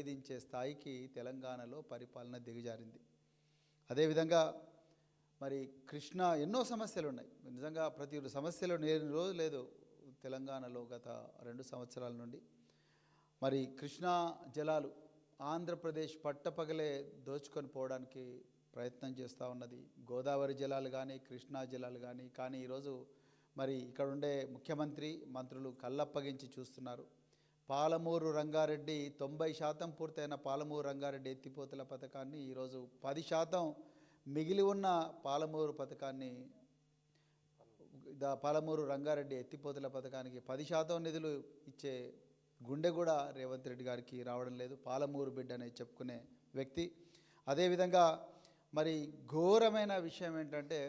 వేధించే స్థాయికి తెలంగాణలో పరిపాలన దిగజారింది. అదేవిధంగా మరి కృష్ణా ఎన్నో సమస్యలు ఉన్నాయి. నిజంగా ప్రతి సమస్యలు లేని రోజు లేదు తెలంగాణలో గత 2 సంవత్సరాల నుండి. మరి కృష్ణా జలాలు ఆంధ్రప్రదేశ్ పట్టపగలే దోచుకొని పోవడానికి ప్రయత్నం చేస్తూ ఉన్నది. గోదావరి జలాలు కానీ కృష్ణా జలాలు కానీ ఈరోజు మరి ఇక్కడ ఉండే ముఖ్యమంత్రి మంత్రులు కళ్ళప్పగించి చూస్తున్నారు. పాలమూరు రంగారెడ్డి 90% పూర్తయిన పాలమూరు రంగారెడ్డి ఎత్తిపోతల పథకాన్ని ఈరోజు 10% మిగిలి ఉన్న పాలమూరు పథకాన్ని పాలమూరు రంగారెడ్డి ఎత్తిపోతల పథకానికి 10% నిధులు ఇచ్చే గుండె కూడా రేవంత్ రెడ్డి గారికి రావడం లేదు. పాలమూరు బిడ్డ అనేది చెప్పుకునే వ్యక్తి. అదేవిధంగా మరి ఘోరమైన విషయం ఏంటంటే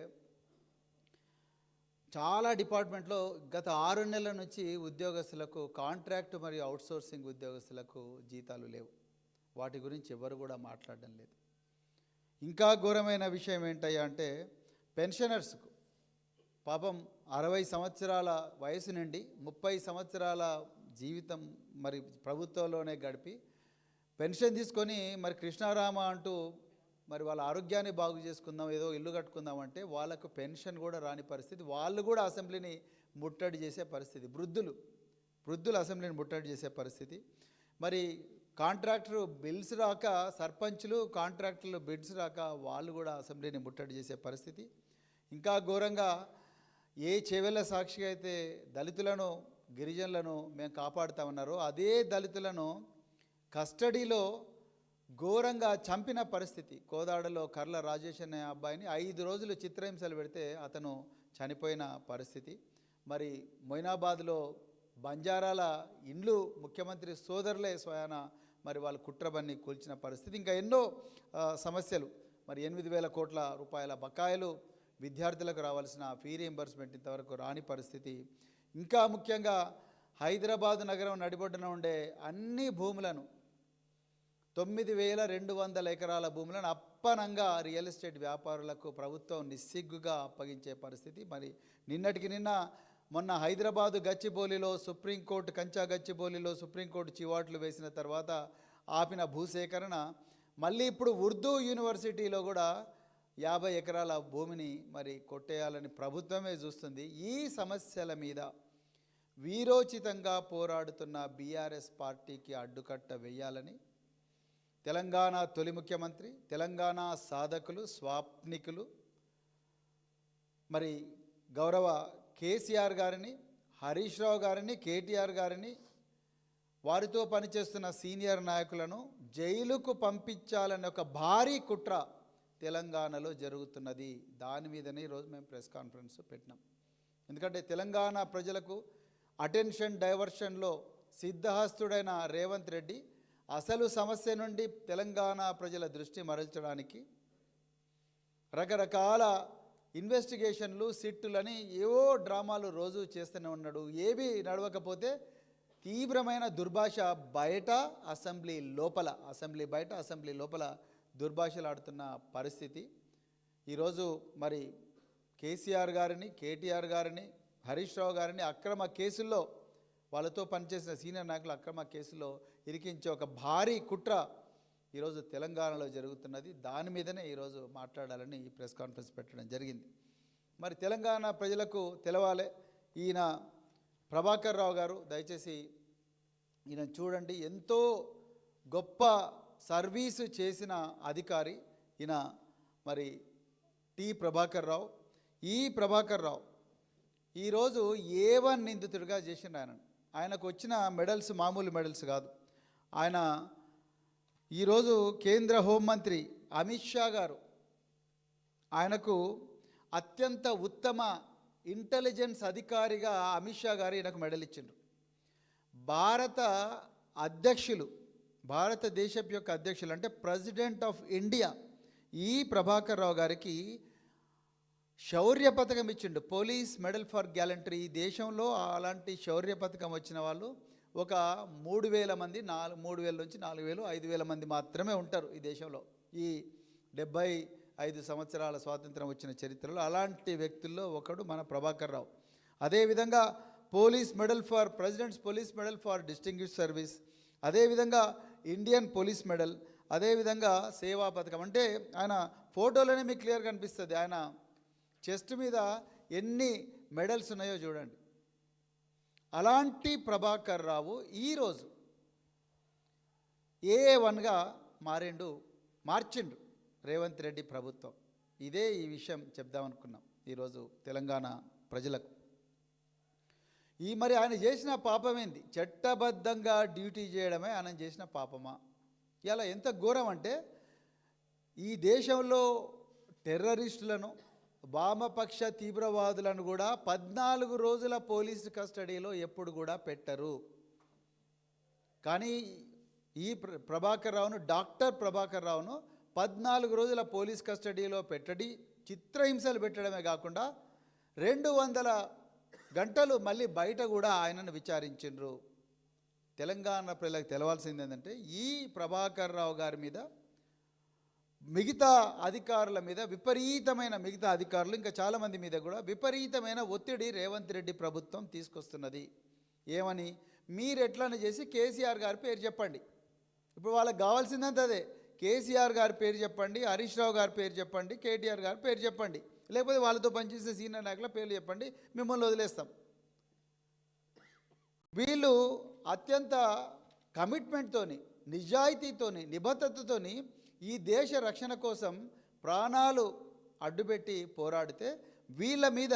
చాలా డిపార్ట్మెంట్లో గత 6 నెలల నుంచి ఉద్యోగస్తులకు కాంట్రాక్ట్ మరియు అవుట్సోర్సింగ్ ఉద్యోగస్తులకు జీతాలు లేవు. వాటి గురించి ఎవరు కూడా మాట్లాడడం లేదు. ఇంకా ఘోరమైన విషయం ఏంటయ్యా అంటే పెన్షనర్స్కు పాపం 60 సంవత్సరాల వయసు నుండి 30 సంవత్సరాల జీవితం మరి ప్రభుత్వంలోనే గడిపి పెన్షన్ తీసుకొని మరి కృష్ణారామ అంటూ మరి వాళ్ళ ఆరోగ్యాన్ని బాగు చేసుకుందాం, ఏదో ఇల్లు కట్టుకుందామంటే వాళ్ళకు పెన్షన్ కూడా రాని పరిస్థితి. వాళ్ళు కూడా అసెంబ్లీని ముట్టడి చేసే పరిస్థితి. వృద్ధులు అసెంబ్లీని ముట్టడి చేసే పరిస్థితి. మరి కాంట్రాక్టర్ బిల్స్ రాక సర్పంచులు కాంట్రాక్టర్లు బిల్స్ రాక వాళ్ళు కూడా అసెంబ్లీని ముట్టడి చేసే పరిస్థితి. ఇంకా ఘోరంగా ఏ చెవెళ్ళ సాక్షిగా అయితే దళితులను గిరిజనులను మేము కాపాడుతామన్నారో అదే దళితులను కస్టడీలో ఘోరంగా చంపిన పరిస్థితి. కోదాడలో కర్ల రాజేష్ అనే అబ్బాయిని 5 రోజులు చిత్రహింసలు పెడితే అతను చనిపోయిన పరిస్థితి. మరి మొయినాబాద్లో బంజారాల ఇండ్లు ముఖ్యమంత్రి సోదరులే స్వయాన మరి వాళ్ళు కుట్రబన్ని కూల్చిన పరిస్థితి. ఇంకా ఎన్నో సమస్యలు. మరి 8,000 కోట్ల రూపాయల బకాయిలు విద్యార్థులకు రావాల్సిన ఫీ రీయింబర్స్మెంట్ ఇంతవరకు రాని పరిస్థితి. ఇంకా ముఖ్యంగా హైదరాబాద్ నగరం నడిబొడ్డున ఉండే అన్ని భూములను 9,200 ఎకరాల భూములను అప్పనంగా రియల్ ఎస్టేట్ వ్యాపారులకు ప్రభుత్వం నిస్సిగ్గుగా అప్పగించే పరిస్థితి. మరి నిన్నటికి నిన్న మొన్న హైదరాబాదు గచ్చిబౌలిలో సుప్రీంకోర్టు గచ్చిబౌలిలో సుప్రీంకోర్టు చివాట్లు వేసిన తర్వాత ఆపిన భూసేకరణ మళ్ళీ ఇప్పుడు ఉర్దూ యూనివర్సిటీలో కూడా 50 ఎకరాల భూమిని మరి కొట్టేయాలని ప్రభుత్వమే చూస్తుంది. ఈ సమస్యల మీద వీరోచితంగా పోరాడుతున్న బీఆర్ఎస్ పార్టీకి అడ్డుకట్ట వేయాలని తెలంగాణ తొలి ముఖ్యమంత్రి, తెలంగాణ సాధకులు, స్వాప్నికులు మరి గౌరవ కేసీఆర్ గారిని, హరీష్ రావు గారిని, కేటీఆర్ గారిని, వారితో పనిచేస్తున్న సీనియర్ నాయకులను జైలుకు పంపించాలనే ఒక భారీ కుట్ర తెలంగాణలో జరుగుతున్నది. దాని మీదనే ఈరోజు మేము ప్రెస్ కాన్ఫరెన్స్ పెట్టినాం. ఎందుకంటే తెలంగాణ ప్రజలకు అటెన్షన్ డైవర్షన్లో సిద్ధహస్తుడైన రేవంత్ రెడ్డి అసలు సమస్య నుండి తెలంగాణ ప్రజల దృష్టి మరల్చడానికి రకరకాల ఇన్వెస్టిగేషన్లు, సిట్టులని ఏవో డ్రామాలు రోజు చేస్తూనే ఉన్నాడు. ఏవి నడవకపోతే తీవ్రమైన దుర్భాష బయట అసెంబ్లీ లోపల, అసెంబ్లీ బయట అసెంబ్లీ లోపల దుర్భాషలు ఆడుతున్న పరిస్థితి. ఈరోజు మరి కేసీఆర్ గారిని, కేటీఆర్ గారిని, హరీష్ రావు గారిని అక్రమ కేసుల్లో వాళ్ళతో పనిచేసిన సీనియర్ నాయకులు అక్రమ కేసులో ఇరికించే ఒక భారీ కుట్ర ఈరోజు తెలంగాణలో జరుగుతున్నది. దాని మీదనే ఈరోజు మాట్లాడాలని ఈ ప్రెస్ కాన్ఫరెన్స్ పెట్టడం జరిగింది. మరి తెలంగాణ ప్రజలకు తెలవాలి. ఈయన ప్రభాకర్ రావు గారు, దయచేసి ఈయన చూడండి, ఎంతో గొప్ప సర్వీసు చేసిన అధికారి ఈయన. మరి టి ప్రభాకర్ రావు, ఈ ప్రభాకర్ రావు ఈరోజు A1 నిందితుడిగా చేసిన ఆయనకు వచ్చిన మెడల్స్ మామూలు మెడల్స్ కాదు. ఆయన ఈరోజు కేంద్ర హోంమంత్రి అమిత్ షా గారు ఆయనకు అత్యంత ఉత్తమ ఇంటెలిజెన్స్ అధికారిగా అమిత్ షా గారు ఈయనకు మెడల్ ఇచ్చిండ్రు. భారతదేశం యొక్క అధ్యక్షులు అంటే ప్రెసిడెంట్ ఆఫ్ ఇండియా ఈ ప్రభాకర్ రావు గారికి శౌర్య పథకం ఇచ్చిండు, పోలీస్ మెడల్ ఫర్ గ్యాలంటరీ. ఈ దేశంలో అలాంటి శౌర్య పథకం వచ్చిన వాళ్ళు ఒక 3,000 మంది, 3,000 నుంచి 4,000, 5,000 మంది మాత్రమే ఉంటారు ఈ దేశంలో. ఈ 75 సంవత్సరాల స్వాతంత్రం వచ్చిన చరిత్రలో అలాంటి వ్యక్తుల్లో ఒకడు మన ప్రభాకర్ రావు. అదేవిధంగా presidents police medal for distinguished service, అదేవిధంగా ఇండియన్ పోలీస్ మెడల్, అదేవిధంగా సేవా పథకం. అంటే ఆయన ఫోటోలోనే మీకు క్లియర్ కనిపిస్తుంది, ఆయన చెస్ట్ మీద ఎన్ని మెడల్స్ ఉన్నాయో చూడండి. అలాంటి ప్రభాకర్ రావు ఈరోజు AA1గా మార్చిండు రేవంత్ రెడ్డి ప్రభుత్వం. ఇదే ఈ విషయం చెప్దామనుకున్నాం ఈరోజు తెలంగాణ ప్రజలకు. మరి ఆయన చేసిన పాపం ఏంది? చట్టబద్ధంగా డ్యూటీ చేయడమే ఆయన చేసిన పాపమా? ఇలా ఎంత ఘోరం అంటే, ఈ దేశంలో టెర్రరిస్టులను, వామపక్ష తీవ్రవాదులను కూడా 14 రోజుల పోలీసు కస్టడీలో ఎప్పుడు కూడా పెట్టరు. కానీ ఈ ప్రభాకర్ రావును, డాక్టర్ ప్రభాకర్ రావును 14 రోజుల పోలీస్ కస్టడీలో పెట్టడి, చిత్రహింసలు పెట్టడమే కాకుండా 200 గంటలు మళ్ళీ బయట కూడా ఆయనను విచారించిండ్రు. తెలంగాణ ప్రజలకు తెలవాల్సింది ఏంటంటే, ఈ ప్రభాకర్ రావు గారి మీద మిగతా అధికారుల మీద విపరీతమైన, మిగతా అధికారులు ఇంకా చాలామంది మీద కూడా విపరీతమైన ఒత్తిడి రేవంత్ రెడ్డి ప్రభుత్వం తీసుకొస్తున్నది. ఏమని? మీరు ఎట్లని చేసి కేసీఆర్ గారి పేరు చెప్పండి. ఇప్పుడు వాళ్ళకి కావాల్సిందంత అదే, కేసీఆర్ గారి పేరు చెప్పండి, హరీష్ రావు గారి పేరు చెప్పండి, కేటీఆర్ గారి పేరు చెప్పండి, లేకపోతే వాళ్ళతో పనిచేసే సీనియర్ నాయకుల పేర్లు చెప్పండి, మిమ్మల్ని వదిలేస్తాం. వీళ్ళు అత్యంత కమిట్మెంట్తోని, నిజాయితీతోని, నిబద్ధతతోని ఈ దేశ రక్షణ కోసం ప్రాణాలు అడ్డుపెట్టి పోరాడితే, వీళ్ళ మీద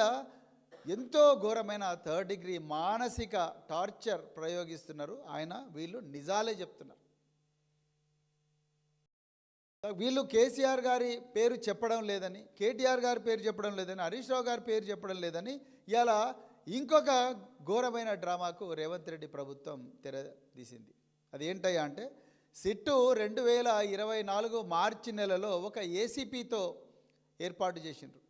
ఎంతో ఘోరమైన 3rd డిగ్రీ మానసిక టార్చర్ ప్రయోగిస్తున్నారు. వీళ్ళు నిజాలే చెప్తున్నారు. వీళ్ళు కేసీఆర్ గారి పేరు చెప్పడం లేదని, కేటీఆర్ గారి పేరు చెప్పడం లేదని, హరీష్ రావు గారి పేరు చెప్పడం లేదని ఇలా ఇంకొక ఘోరమైన డ్రామాకు రేవంత్ రెడ్డి ప్రభుత్వం తెరదీసింది. అది ఏంటయ్యా అంటే, సిట్టు 2024 మార్చి నెలలో ఒక ఏసీపీతో ఏర్పాటు చేసిండ్రు.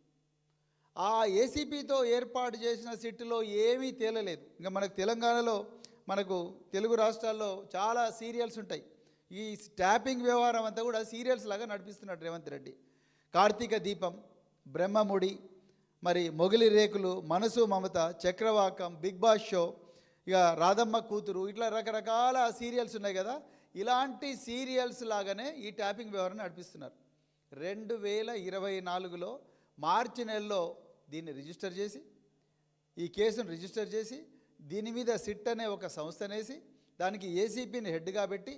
ఆ ఏసీపీతో ఏర్పాటు చేసిన సిట్టులో ఏమీ తేలలేదు. ఇంకా మనకు తెలంగాణలో, మనకు తెలుగు రాష్ట్రాల్లో చాలా సీరియల్స్ ఉంటాయి. ఈ ట్యాపింగ్ వ్యవహారం అంతా కూడా సీరియల్స్ లాగా నడిపిస్తున్నాడు రేవంత్ రెడ్డి. కార్తీక దీపం, బ్రహ్మముడి, మరి మొగిలి రేకులు, మనసు మమత, చక్రవాకం, బిగ్ బాస్ షో, ఇక రాధమ్మ కూతురు, ఇట్లా రకరకాల సీరియల్స్ ఉన్నాయి కదా. ఇలాంటి సీరియల్స్ లాగానే ఈ ట్యాపింగ్ వ్యవహారం నడిపిస్తున్నారు. 2024లో మార్చి నెలలో దీన్ని రిజిస్టర్ చేసి, ఈ కేసును రిజిస్టర్ చేసి, దీని మీద సిట్ అనే ఒక సంస్థనేసి, దానికి ఏసీపీని హెడ్గా పెట్టి,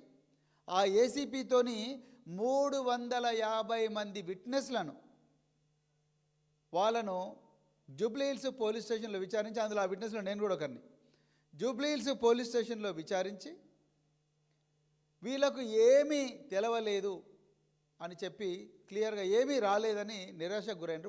ఆ ఏసీపీతోని 350 మంది విట్నెస్లను వాళ్ళను జూబ్లీహిల్స్ పోలీస్ స్టేషన్లో విచారించి, అందులో ఆ విట్నెస్లో నేను కూడా ఒకరిని, జూబ్లీహిల్స్ పోలీస్ స్టేషన్లో విచారించి వీళ్ళకు ఏమీ తెలవలేదు అని చెప్పి క్లియర్గా ఏమీ రాలేదని నిరాశకు గురైనరు.